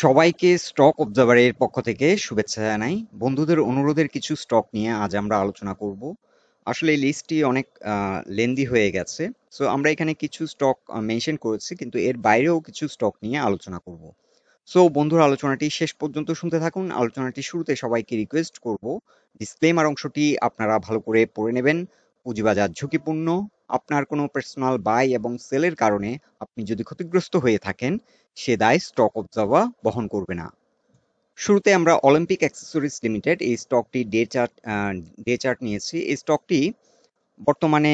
সবাইকে স্টক অবজারভারের পক্ষ থেকে শুভেচ্ছা জানাই। বন্ধুদের অনুরোধের কিছু স্টক নিয়ে আজ আমরা আলোচনা করব। আসলে এই লিস্টটি অনেক লেন্দি হয়ে গেছে। সো আমরা এখানে কিছু স্টক মেনশন করেছি, কিন্তু এর বাইরেও কিছু স্টক নিয়ে আলোচনা করব। সো বন্ধুরা, আলোচনাটি শেষ পর্যন্ত শুনতে থাকুন। আলোচনাটি শুরুতে সবাইকে রিকোয়েস্ট করব, ডিসক্লেমার অংশটি আপনারা ভালো করে পড়ে নেবেন। পুঁজিবাজার ঝুঁকিপূর্ণ। আপনার কোনো পার্সোনাল বাই এবং সেলের কারণে আপনি যদি ক্ষতিগ্রস্ত হয়ে থাকেন, সে দায় স্টক অবজারভার বহন করবে না। শুরুতে আমরা অলিম্পিক অ্যাক্সেসরিজ লিমিটেড এই স্টকটি ডে চার্ট নিয়েছি। এই স্টকটি বর্তমানে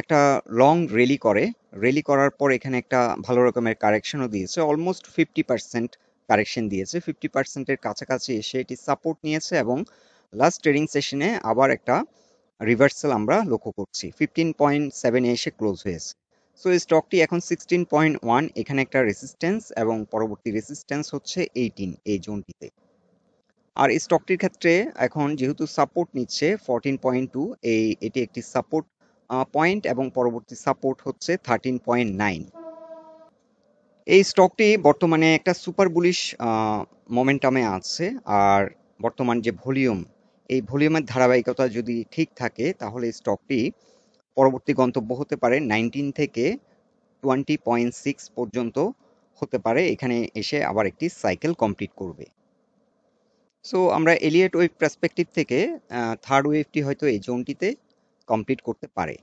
একটা লং রেলি করার পর এখানে একটা ভালো রকমের কারেকশনও দিয়েছে। অলমোস্ট 50% কারেকশন দিয়েছে। 50%-এর কাছাকাছি এসে এটি সাপোর্ট নিয়েছে এবং লাস্ট ট্রেডিং সেশনে আবার একটা রিভার্সাল আমরা লক্ষ্য করছি। 15.7 এ এসে ক্লোজ হয়েছে। সো এই স্টকটি এখন 16.1, এখানে একটা রেসিস্ট্যান্স এবং পরবর্তী রেসিস্ট্যান্স হচ্ছে 18 এই জোনটিতে। আর এই স্টকটির ক্ষেত্রে এখন যেহেতু সাপোর্ট নিচ্ছে 14.2, এটি একটি সাপোর্ট পয়েন্ট এবং পরবর্তী সাপোর্ট হচ্ছে 13.9। এই স্টকটি বর্তমানে একটা সুপার বুলিশ মোমেন্টামে আছে। আর বর্তমান যে ভলিউম, এই ভলিউমের ধারাবাহিকতা যদি ঠিক থাকে তাহলে স্টকটি পরবর্তী গন্তব্য হতে পারে 19 থেকে 20.6 পর্যন্ত হতে পারে। এখানে এসে আবার একটি সাইকেল কমপ্লিট করবে। সো আমরা এলিয়ট ওয়েভ পার্সপেক্টিভ থেকে থার্ড ওয়েভটি হয়তো এই জোনটিতে কমপ্লিট করতে পারে।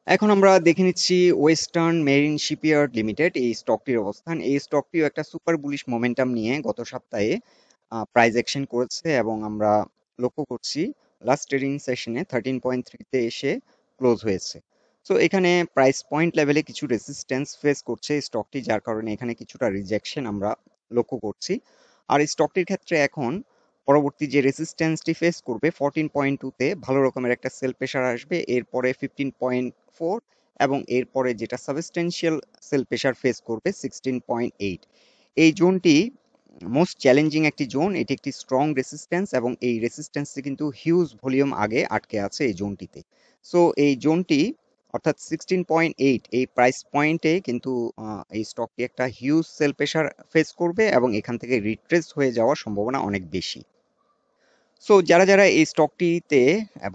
এখন আমরা দেখে নিচ্ছি ওয়েস্টার্ন মেরিন শিপইয়ার্ড লিমিটেড এই স্টকটির অবস্থান। এই স্টকটিও একটা সুপার বুলিশ মোমেন্টাম নিয়ে গত সপ্তাহে প্রাইস অ্যাকশন করেছে এবং আমরা লক্ষ্য করছি লাস্ট ট্রেডিং সেশনে 13.3-তে এসে ক্লোজ হয়েছে। সো এখানে প্রাইস পয়েন্ট লেভেলে কিছু রেসিস্ট্যান্স ফেস করছে স্টকটি, যার কারণে এখানে কিছুটা রিজেকশন আমরা লক্ষ্য করছি। আর এই স্টকটির ক্ষেত্রে এখন পরবর্তী যে রেসিস্ট্যান্সটি ফেস করবে 14.2-তে ভালো রকমের একটা সেল প্রেশার আসবে, এরপরে 15.4 এবং এরপরে যেটা সাবস্টেন্সিয়াল সেল প্রেশার ফেস করবে 16.8। এই জোনটি মোস্ট চ্যালেঞ্জিং একটি জোন। এটি একটি স্ট্রং রেসিস্ট্যান্স এবং এই রেসিস্ট্যান্সটি কিন্তু হিউজ ভলিউম আগে আটকে আছে এই জোনটিতে। সো এই জোনটি অর্থাৎ 16.8 এই প্রাইস পয়েন্টে কিন্তু এই স্টকটি একটা হিউজ সেল প্রেশার ফেস করবে এবং এখান থেকে রিট্রেস হয়ে যাওয়ার সম্ভাবনা অনেক বেশি। সো যারা এই স্টকটিতে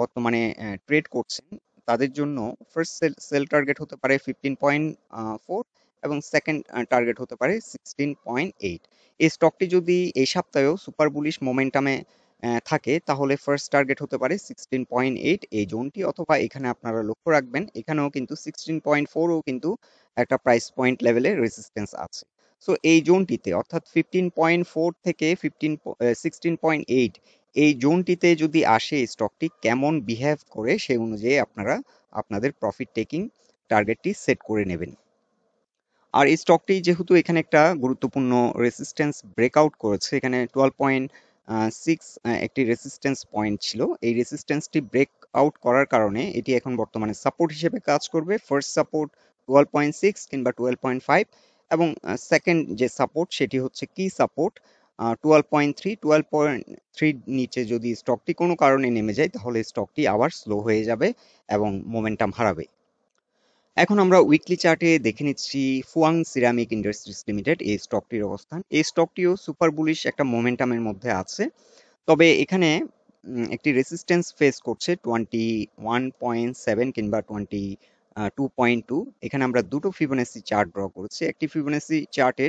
বর্তমানে ট্রেড করছেন, তাদের জন্য ফার্স্ট সেল টার্গেট হতে পারে 15.4 এবং সেকেন্ড টার্গেট হতে পারে 16.8। এই স্টকটি যদি এই সপ্তাহেও সুপার বুলিশ মোমেন্টামে থাকে তাহলে ফার্স্ট টার্গেট হতে পারে 16.8 এই জোনটি, অথবা এখানে আপনারা লক্ষ্য রাখবেন এখানেও কিন্তু 16.4ও কিন্তু একটা প্রাইস পয়েন্ট লেভেলের রেসিস্ট্যান্স আছে। সো এই জোনটিতে অর্থাৎ 15.4 থেকে 16.8 এই জোনটিতে যদি আসে স্টকটি কেমন বিহেভ করে সেই অনুযায়ী আপনারা আপনাদের প্রফিট টেকিং টার্গেটটি সেট করে নেবেন। আর এই স্টকটি যেহেতু এখানে একটা গুরুত্বপূর্ণ রেসিস্ট্যান্স ব্রেকআউট করেছে, এখানে 12.6 একটি রেসিস্ট্যান্স পয়েন্ট ছিল। এই রেসিস্ট্যান্সটি ব্রেক আউট করার কারণে এটি এখন বর্তমানে সাপোর্ট হিসেবে কাজ করবে। ফার্স্ট সাপোর্ট 12.6 কিংবা 12.5 এবং সেকেন্ড যে সাপোর্ট সেটি হচ্ছে কি সাপোর্ট 12.3। 12.3 নিচে যদি স্টকটি কোনো কারণে নেমে যায় তাহলে স্টকটি আবার স্লো হয়ে যাবে এবং মোমেন্টাম হারাবে। এখন আমরা উইকলি চার্টে দেখে নিচ্ছি ফুয়াং সিরামিক ইন্ডাস্ট্রিজ লিমিটেড এই স্টকটির অবস্থান। এই স্টকটিও সুপার বুলিশ একটা মোমেন্টামের মধ্যে আছে, তবে এখানে একটি রেসিস্ট্যান্স ফেস করছে 21.7 কিংবা 22.2। এখানে আমরা দুটো ফিবোনাসি চার্ট ড্র করেছি। একটি ফিবোনাসি চার্টে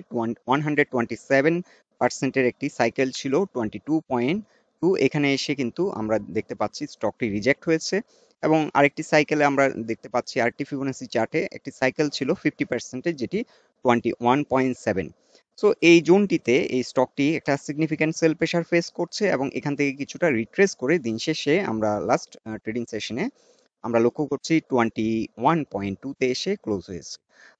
127%-এর একটি সাইকেল ছিল 22.2। এখানে এসে কিন্তু আমরা দেখতে পাচ্ছি স্টকটি রিজেক্ট হয়েছে এবং আরেকটি সাইকেলে আমরা দেখতে পাচ্ছি আরেকটি ফিবোনাসি চার্টে একটি সাইকেল ছিল 50%-এর, যেটি 21.7। সো এই জোনটিতে এই স্টকটি একটা সিগনিফিক্যান্ট সেল প্রেশার ফেস করছে এবং এখান থেকে কিছুটা রিট্রেস করে দিন শেষে আমরা লাস্ট ট্রেডিং সেশনে আমরা লক্ষ্য করছি 21.2-তে এসে ক্লোজ হয়েছে।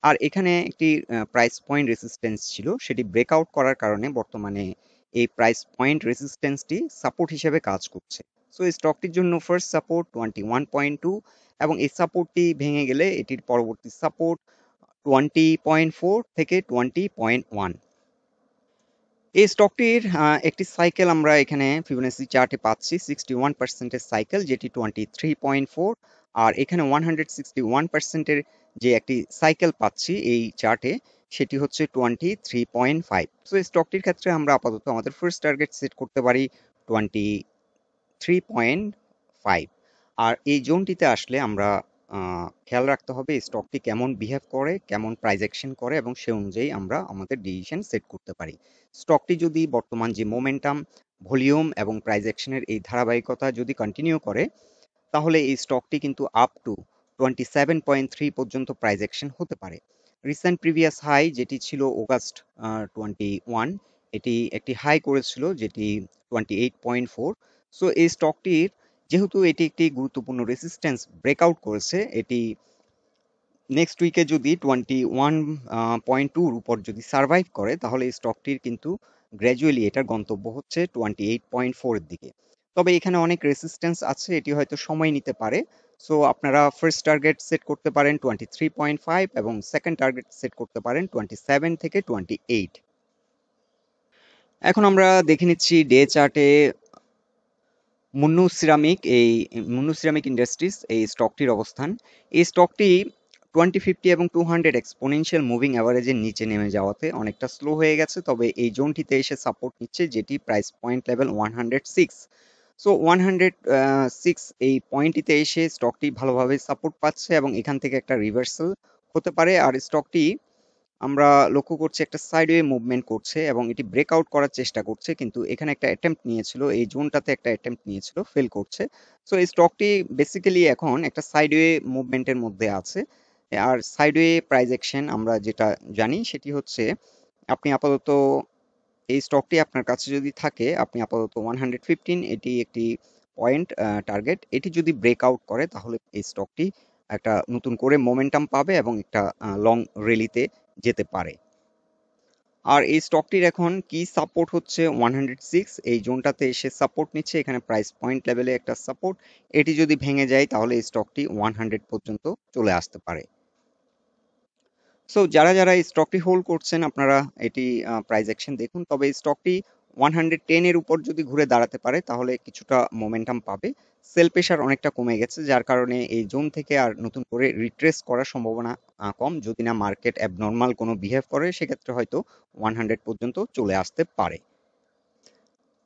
আর এখানে একটি প্রাইস পয়েন্ট রেসিস্ট্যান্স ছিল, সেটি ব্রেকআউট করার কারণে বর্তমানে এই প্রাইস পয়েন্ট রেসিস্ট্যান্সটি সাপোর্ট হিসেবে কাজ করছে। সো এই স্টকটির জন্য ফার্স্ট সাপোর্ট 21.2 এবং এই সাপোর্টটি ভেঙে গেলে এটির পরবর্তী সাপোর্ট 20.4 থেকে 20.1। এই স্টকটির একটি সাইকেল আমরা এখানে ফিবোনাসি চার্টে পাচ্ছি 61%-এর সাইকেল, যেটি 23.4। আর এখানে 161%-এর যে একটি সাইকেল পাচ্ছি এই চার্টে, সেটি হচ্ছে 23.5। সো এই স্টকটির ক্ষেত্রে আমরা আপাতত আমাদের ফার্স্ট টার্গেট সেট করতে পারি 23.5। আর এই জোনটিতে আসলে আমরা খেয়াল রাখতে হবে এই স্টকটি কেমন বিহেভ করে, কেমন প্রাইস অ্যাকশন করে, এবং সে অনুযায়ী আমরা আমাদের ডিসিশন সেট করতে পারি। স্টকটি যদি বর্তমান যে মোমেন্টাম, ভলিউম এবং প্রাইস অ্যাকশনের এই ধারাবাহিকতা যদি কন্টিনিউ করে, তাহলে এই স্টকটি কিন্তু আপ টু 27.3 পর্যন্ত প্রাইস অ্যাকশন হতে পারে। রিসেন্ট প্রিভিয়াস হাই যেটি ছিল অগাস্ট 21, এটি একটি হাই করেছিল যেটি 28.4। সো এই স্টকটির যেহেতু এটি একটি গুরুত্বপূর্ণ রেসিস্ট্যান্স ব্রেকআউট করেছে, এটি নেক্সট উইকে যদি 21.2 উপর যদি সার্ভাইভ করে, তাহলে এই স্টকটির কিন্তু গ্র্যাজুয়ালি এটার গন্তব্য হচ্ছে 28.4 এর দিকে। তবে এখানে অনেক রেসিস্ট্যান্স আছে, এটি হয়তো সময় নিতে পারে। সো আপনারা ফার্স্ট টার্গেট সেট করতে পারেন 23.5 এবং সেকেন্ড টার্গেট সেট করতে পারেন 27 থেকে 28। এখন আমরা দেখে নিচ্ছি ডে চার্টে মুন্নু সিরামিক ইন্ডাস্ট্রিজ এই স্টকটির অবস্থান। এই স্টকটি 2050 এবং 200 এক্সপোনেনশিয়াল মুভিং অ্যাভারেজের নিচে নেমে যাওয়াতে অনেকটা স্লো হয়ে গেছে, তবে এই জোনটিতে এসে সাপোর্ট নিচ্ছে যেটি প্রাইস পয়েন্ট লেভেল 106। সো 106 এই পয়েন্টটিতে এসে স্টকটি ভালোভাবে সাপোর্ট পাচ্ছে এবং এখান থেকে একটা রিভার্সাল হতে পারে। আর স্টকটি আমরা লক্ষ্য করছি একটা সাইডওয়ে মুভমেন্ট করছে এবং এটি ব্রেকআউট করার চেষ্টা করছে, কিন্তু এখানে একটা অ্যাটেম্প্ট নিয়েছিল, এই জোনটাতে একটা অ্যাটেম্প্ট নিয়েছিল, ফেল করছে। সো এই স্টকটি বেসিক্যালি এখন একটা সাইডওয়ে মুভমেন্টের মধ্যে আছে। আর সাইডওয়ে প্রাইস অ্যাকশন আমরা যেটা জানি সেটি হচ্ছে, আপনি আপাতত এই স্টকটি আপনার কাছে যদি থাকে, আপনি আপাতত 115 এটি একটি পয়েন্ট টার্গেট, এটি যদি ব্রেকআউট করে তাহলে এই স্টকটি একটা নতুন করে মোমেন্টাম পাবে এবং একটা লং র্যালিতে যেতে পারে। আর এই স্টকটির এখন কি সাপোর্ট হচ্ছে 106, এই জোনটাতে এসে সাপোর্ট নিচ্ছে, এখানে প্রাইস পয়েন্ট লেভেলে একটা সাপোর্ট, এটি যদি ভেঙে যায় তাহলে এই স্টকটি 100 পর্যন্ত চলে আসতে পারে। সো যারা এই স্টকটি হোল্ড করছেন আপনারা এটি প্রাইস অ্যাকশন দেখুন, তবে এই স্টকটি 110 এর উপর যদি ঘুরে দাঁড়াতে পারে তাহলে কিছুটা মোমেন্টাম পাবে। সেল প্রেশার অনেকটা কমে গেছে, যার কারণে এই জোন থেকে আর নতুন করে রিট্রেস করার সম্ভাবনা কম। যদি না মার্কেট অ্যাবনর্মাল কোনো বিহেভ করে, সেক্ষেত্রে হয়তো 100 পর্যন্ত চলে আসতে পারে।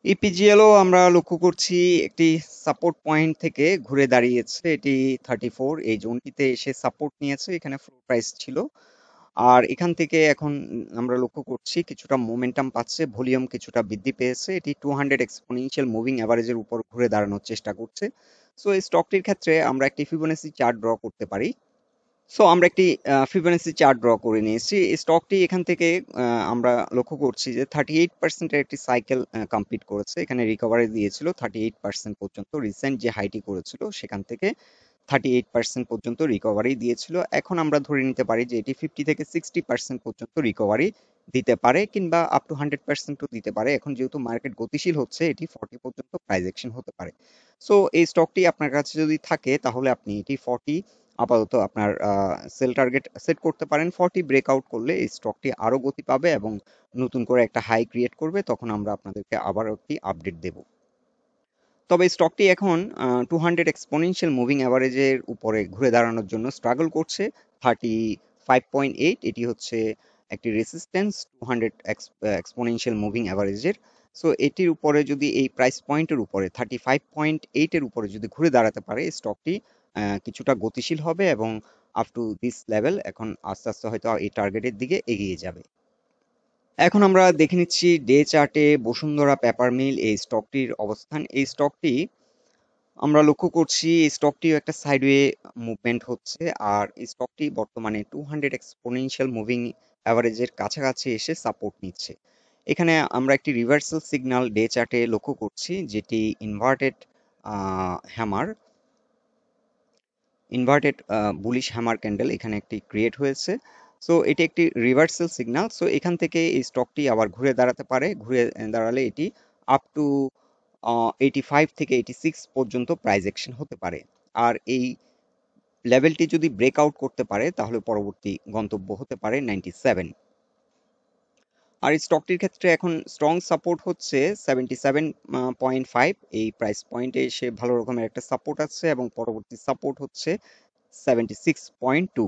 ইপিজিএলও আমরা লক্ষ্য করছি একটি সাপোর্ট পয়েন্ট থেকে ঘুরে দাঁড়িয়েছে, এটি 34 এই জোনটিতে এসে সাপোর্ট নিয়েছে, এখানে ফ্লোর প্রাইস ছিল। আর এখান থেকে এখন আমরা লক্ষ্য করছি কিছুটা মোমেন্টাম পাচ্ছে, ভলিউম কিছুটা বৃদ্ধি পেয়েছে, এটি 200 এক্সপোনেনশিয়াল মুভিং অ্যাভারেজের উপর ঘুরে দাঁড়ানোর চেষ্টা করছে। সো এই স্টকটির ক্ষেত্রে আমরা একটি ফিবোনাসি চার্ট ড্র করতে পারি। সো আমরা একটি ফিবোনাসি চার্ট ড্র করে নিয়েছি। এই স্টকটি এখান থেকে আমরা লক্ষ্য করছি যে 38% এর একটি সাইকেল কমপ্লিট করেছে, এখানে রিকভারি দিয়েছিল 38% পর্যন্ত, রিসেন্ট যে হাইটি করেছিল সেখান থেকে 38% পর্যন্ত রিকভারি দিয়েছিল। এখন আমরা ধরে নিতে পারি যে এটি 50 থেকে 60% পর্যন্ত রিকভারি দিতে পারে, কিংবা আপ টু 100%ও দিতে পারে। এখন যেহেতু মার্কেট গতিশীল হচ্ছে, এটি 40 পর্যন্ত প্রাইস অ্যাকশন হতে পারে। সো এই স্টকটি আপনার কাছে যদি থাকে তাহলে আপনি এটি 40 আপাতত আপনার সেল টার্গেট সেট করতে পারেন। 40 ব্রেকআউট করলে এই স্টকটি আরো গতি পাবে এবং নতুন করে একটা হাই ক্রিয়েট করবে, তখন আমরা আপনাদেরকে আবার একটি আপডেট দেব। তবে স্টকটি এখন 200 এক্সপোনেনশিয়াল মুভিং অ্যাভারেজের উপরে ঘুরে দাঁড়ানোর জন্য স্ট্রাগল করছে। 35.8 এটি হচ্ছে একটি রেসিস্ট্যান্স 200 এক্সপোনেনশিয়াল মুভিং অ্যাভারেজের। সো এটির উপরে যদি এই প্রাইস পয়েন্টের উপরে 35.8 এর উপরে যদি ঘুরে দাঁড়াতে পারে, স্টকটি কিছুটা গতিশীল হবে এবং আপ টু দিস লেভেল এখন আস্তে আস্তে হয়তো এই টার্গেটের দিকে এগিয়ে যাবে। এখন আমরা দেখে নিচ্ছি ডে চার্টে বসুন্ধরা পেপার মিল এই স্টকটির অবস্থান। এই স্টকটি আমরা লক্ষ্য করছি এই স্টকটিও একটা সাইডওয়ে মুভমেন্ট হচ্ছে, আর এই স্টকটি বর্তমানে 200 এক্সপোনেনশিয়াল মুভিং অ্যাভারেজের কাছাকাছি এসে সাপোর্ট নিচ্ছে। এখানে আমরা একটি রিভার্সাল সিগন্যাল ডে চার্টে লক্ষ্য করছি, যেটি hammer inverted bullish hammer candle এখানে একটি ক্রিয়েট হয়েছে। সো এটি একটি রিভার্সাল সিগন্যাল। সো এখান থেকে এই স্টকটি আবার ঘুরে দাঁড়াতে পারে, ঘুরে দাঁড়ালে এটি আপ টু 85 থেকে 86 পর্যন্ত প্রাইস অ্যাকশন হতে পারে। আর এই লেভেলটি যদি ব্রেকআউট করতে পারে তাহলে পরবর্তী গন্তব্য হতে পারে 97। আর এই স্টকটির ক্ষেত্রে এখন স্ট্রং সাপোর্ট হচ্ছে 77.5, এই প্রাইস পয়েন্টে এসে ভালো রকমের একটা সাপোর্ট আছে এবং পরবর্তী সাপোর্ট হচ্ছে 76.2।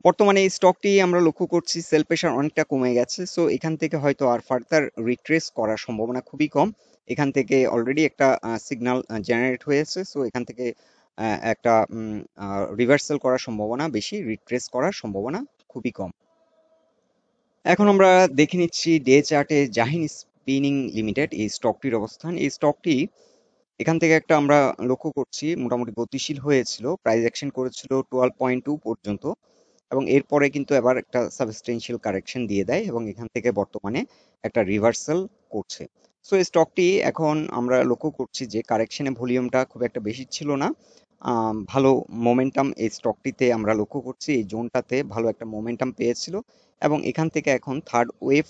বর্তমানে এই স্টকটি আমরা লক্ষ্য করছি সেল প্রেশার অনেকটা কমে গেছে। সো এখান থেকে হয়তো আর ফার্দার রিট্রেস করার সম্ভাবনা খুবই কম। এখান থেকে অলরেডি একটা সিগন্যাল জেনারেট হয়েছে। সো এখান থেকে একটা রিভার্সাল করার সম্ভাবনা বেশি, রিট্রেস করার সম্ভাবনা খুবই কম। এখন আমরা দেখে নিচ্ছি ডে চার্টে জাহিন স্পিনিং লিমিটেড এই স্টকটির অবস্থান। এই স্টকটি এখান থেকে একটা আমরা লক্ষ্য করছি মোটামুটি গতিশীল হয়েছিল, প্রাইস অ্যাকশন করেছিল 12.2 পর্যন্ত, এবং এরপরে কিন্তু আবার একটা সাবস্টেনশিয়াল কারেকশন দিয়ে দেয় এবং এখান থেকে বর্তমানে একটা রিভার্সাল করছে। সো এই স্টকটি এখন আমরা লক্ষ্য করছি যে কারেকশনে ভলিউমটা খুব একটা বেশি ছিল না। ভালো মোমেন্টাম এই স্টকটিতে আমরা লক্ষ্য করছি, এই জোনটাতে ভালো একটা মোমেন্টাম পেয়েছিল এবং এখান থেকে এখন থার্ড ওয়েভ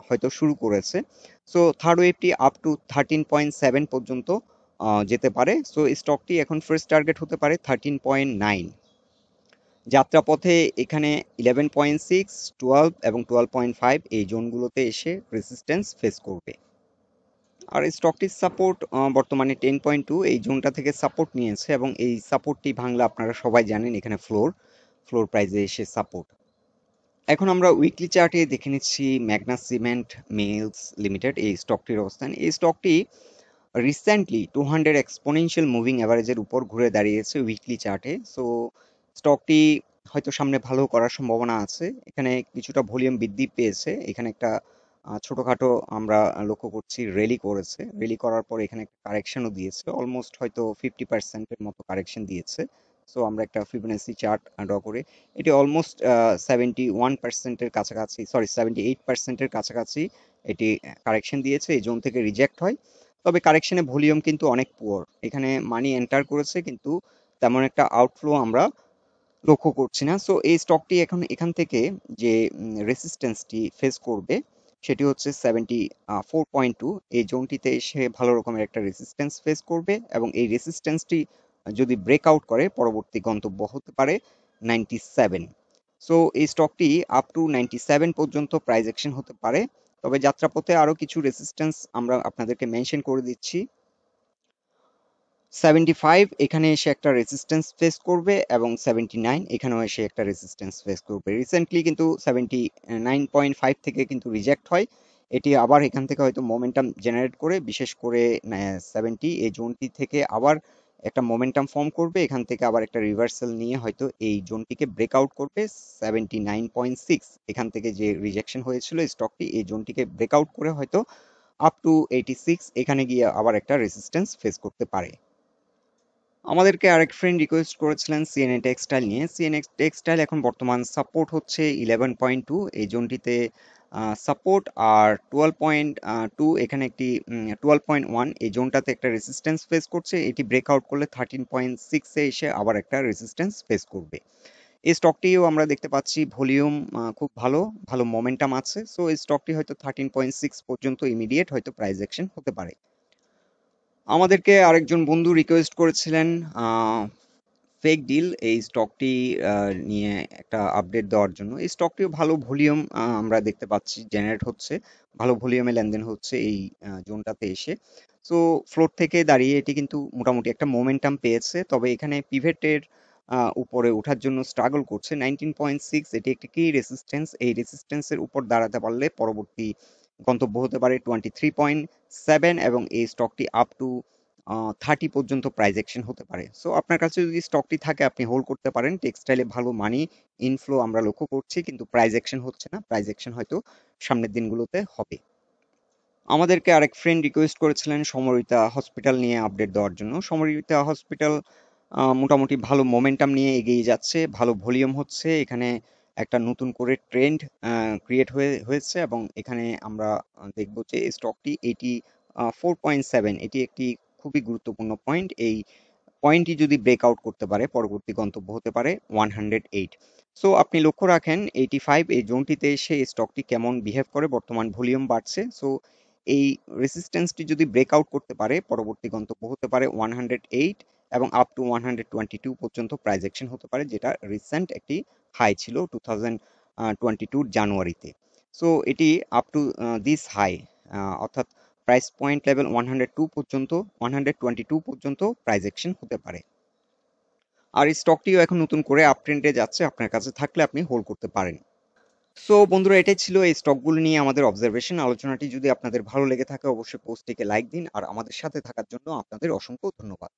হয়তো শুরু করেছে। সো থার্ড ওয়েভটি আপ টু 13.7 পর্যন্ত যেতে পারে। সো এই স্টকটি এখন ফার্স্ট টার্গেট হতে পারে 13.9। যাত্রাপথে এখানে 11.6, 12 এবং 12.5 এই জোনগুলোতে এসে রেজিস্ট্যান্স ফেস করবে। আর এই স্টকটির সাপোর্ট বর্তমানে 10.2 এই জোনটা থেকে সাপোর্ট নিয়েছে এবং এই সাপোর্টটি ভাঙলে আপনারা সবাই জানেন এখানে ফ্লোর ফ্লোর প্রাইজে এসে সাপোর্ট। এখন আমরা উইকলি চার্টে দেখে নিচ্ছি ম্যাগনাস সিমেন্ট মিলস লিমিটেড এই স্টকটির অবস্থান। এই স্টকটি রিসেন্টলি 200 এক্সপোনেনশিয়াল মুভিং অ্যাভারেজের উপর ঘুরে দাঁড়িয়েছে উইকলি চার্টে। সো স্টকটি হয়তো সামনে ভালো করার সম্ভাবনা আছে। এখানে কিছুটা ভলিউম বৃদ্ধি পেয়েছে। এখানে একটা ছোটখাটো আমরা লক্ষ্য করছি রেলি করেছে। রেলি করার পর এখানে একটা কারেকশনও দিয়েছে, অলমোস্ট হয়তো 50% মতো কারেকশন দিয়েছে। সো আমরা একটা ফিবোনাসি চার্ট ড্র করে এটি অলমোস্ট 71%-এর কাছাকাছি, সরি 78%-এর কাছাকাছি এটি কারেকশন দিয়েছে, এই জোন থেকে রিজেক্ট হয়। তবে কারেকশনে ভলিউম কিন্তু অনেক পুয়ার। এখানে মানি এন্টার করেছে কিন্তু তেমন একটা আউটফ্লো আমরা লক্ষ্য করছি না। সো এই স্টকটি এখন এখান থেকে যে রেসিস্ট্যান্সটি ফেস করবে সেটি হচ্ছে 74.2। এই জোনটিতে এসে ভালো রকমের একটা রেসিস্ট্যান্স ফেস করবে এবং এই রেসিস্ট্যান্সটি যদি ব্রেকআউট করে পরবর্তী গন্তব্য হতে পারে 97। সো এই স্টকটি আপ টু 97 পর্যন্ত প্রাইস অ্যাকশন হতে পারে। তবে যাত্রাপথে আরো কিছু রেসিস্ট্যান্স আমরা আপনাদেরকে মেনশন করে দিচ্ছি। 75 এখানে এসে একটা রেজিস্ট্যান্স ফেস করবে এবং 79 এখানেও এসে একটা রেজিস্ট্যান্স ফেস করবে। রিসেন্টলি কিন্তু 79.5 থেকে কিন্তু রিজেক্ট হয়। এটি আবার এখান থেকে হয়তো মোমেন্টাম জেনারেট করে, বিশেষ করে 70 এই জোনটি থেকে আবার একটা মোমেন্টাম ফর্ম করবে, এখান থেকে আবার একটা রিভার্সাল নিয়ে হয়তো এই জোনটিকে ব্রেকআউট করবে 79.6। এখান থেকে যে রিজেকশন হয়েছিল স্টকটি এই জোনটিকে ব্রেকআউট করে হয়তো আপ টু 86 এখানে গিয়ে আবার একটা রেজিস্ট্যান্স ফেস করতে পারে। আমাদেরকে আরেক ফ্রেন্ড রিকোয়েস্ট করেছিলেন সিএনএ টেক্সটাইল নিয়ে। সিএনএ টেক্সটাইল এখন বর্তমান সাপোর্ট হচ্ছে 11.2 এই জোনটিতে সাপোর্ট, আর 12.2 এখানে একটি 12.1 এই জোনটাতে একটা রেজিস্ট্যান্স ফেস করছে। এটি ব্রেকআউট করলে 13.6 এ এসে আবার একটা রেজিস্ট্যান্স ফেস করবে। এই স্টকটিও আমরা দেখতে পাচ্ছি ভলিউম খুব ভালো, ভালো মোমেন্টাম আছে। সো এই স্টকটি হয়তো 13.6 পর্যন্ত ইমিডিয়েট হয়তো প্রাইস অ্যাকশন হতে পারে। আমাদেরকে আরেকজন বন্ধু রিকোয়েস্ট করেছিলেন ফেক ডিল এই স্টকটি নিয়ে একটা আপডেট দেওয়ার জন্য। এই স্টকটিও ভালো ভলিউম আমরা দেখতে পাচ্ছি জেনারেট হচ্ছে, ভালো ভলিউমে লেনদেন হচ্ছে এই জোনটাতে এসে। সো ফ্লোর থেকে দাঁড়িয়ে এটি কিন্তু মোটামুটি একটা মোমেন্টাম পেয়েছে, তবে এখানে পিভেটের উপরে ওঠার জন্য স্ট্রাগল করছে। 19.6 এটি একটি কি রেসিস্ট্যান্স, এই রেসিস্ট্যান্সের উপর দাঁড়াতে পারলে পরবর্তী গন্তব্য হতে পারে 23.7 এবং এই স্টকটি আপ টু 30 পর্যন্ত প্রাইস অ্যাকশন হতে পারে। সো আপনার কাছে যদি স্টকটি থাকে আপনি হোল্ড করতে পারেন। টেক্সটাইলে ভালো মানি ইনফ্লো আমরা লক্ষ্য করছি কিন্তু প্রাইস অ্যাকশন হচ্ছে না। প্রাইস অ্যাকশন হয়তো সামনের দিনগুলোতে হবে। আমাদেরকে আরেক ফ্রেন্ড রিকোয়েস্ট করেছিলেন সমরিতা হসপিটাল নিয়ে আপডেট দেওয়ার জন্য। সমরিতা হসপিটাল মোটামুটি ভালো মোমেন্টাম নিয়ে এগিয়ে যাচ্ছে, ভালো ভলিউম হচ্ছে। এখানে একটা নতুন করে ট্রেন্ড ক্রিয়েট হয়েছে এবং এখানে আমরা দেখব যে এই স্টকটি 84.7 এটি একটি খুবই গুরুত্বপূর্ণ পয়েন্ট। এই পয়েন্টটি যদি ব্রেকআউট করতে পারে পরবর্তী গন্তব্য হতে পারে 108। সো আপনি লক্ষ্য রাখেন 85 এই জোনটিতে এসে স্টকটি কেমন বিহেভ করে, বর্তমান ভলিউম বাড়ছে। সো এই রেসিস্ট্যান্সটি যদি ব্রেকআউট করতে পারে পরবর্তী গন্তব্য হতে পারে 108 এবং আপ টু 122 পর্যন্ত প্রাইস অ্যাকশন হতে পারে, যেটা রিসেন্ট একটি হাই ছিল 2022 জানুয়ারিতে। সো এটি আপ টু দিস হাই অর্থাৎ প্রাইস পয়েন্ট লেভেল 102 পর্যন্ত 122 পর্যন্ত প্রাইস অ্যাকশন হতে পারে। আর এই স্টকটিও এখন নতুন করে আপ ট্রেন্ডে যাচ্ছে, আপনার কাছে থাকলে আপনি হোল্ড করতে পারেন। সো বন্ধুরা, এটাই ছিল এই স্টকগুলো নিয়ে আমাদের অবজারভেশন। আলোচনাটি যদি আপনাদের ভালো লেগে থাকে অবশ্যই পোস্টটিকে লাইক দিন, আর আমাদের সাথে থাকার জন্য আপনাদের অসংখ্য ধন্যবাদ।